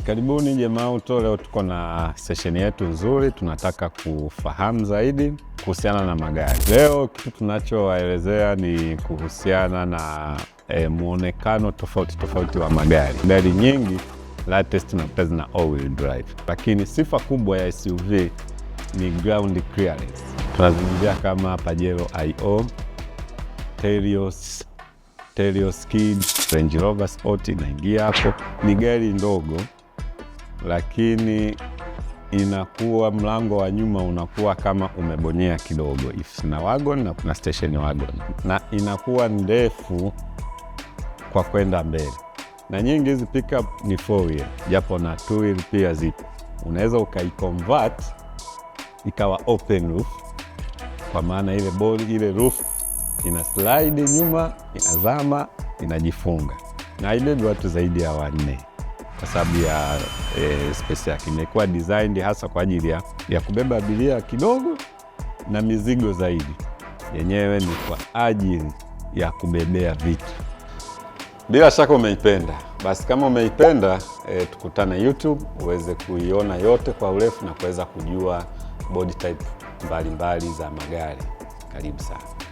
Karibuni Jema Auto, leo tuko na session yetu nzuri. Tunataka kufahamu zaidi kuhusiana na magari. Leo kitu tunachowaelezea ni kuhusiana na muonekano tofauti wa magari. Gari nyingi latest na zina all-wheel drive, lakini sifa kubwa ya SUV ni ground clearance. Tunazungumzia kama Pajero I/O, Terios Kid, Range Rover Sport inaingia hapo. Ni gari ndogo lakini inakuwa mlango wa nyuma unakuwa kama umebonyea kidogo, na wagon na kuna station wagon, na inakuwa ndefu kwa kwenda mbele. Na nyingi hizi pickup ni 4-wheel, japo na 2-wheel pia zipo. Unaweza ukaiconvert ikawa open roof, kwa maana ile roof ina slide nyuma, inazama, inajifunga, na haibebi watu zaidi ya 4 kwa sababu ya space yake. Imekuwa designed hasa kwa ajili ya kubeba abiria kidogo na mizigo zaidi. Yenyewe ni kwa ajili ya kubebea vitu. Bila shaka umeipenda. Basi kama umeipenda, tukutane YouTube uweze kuiona yote kwa urefu na kuweza kujua body type mbalimbali za magari. Karibu sana.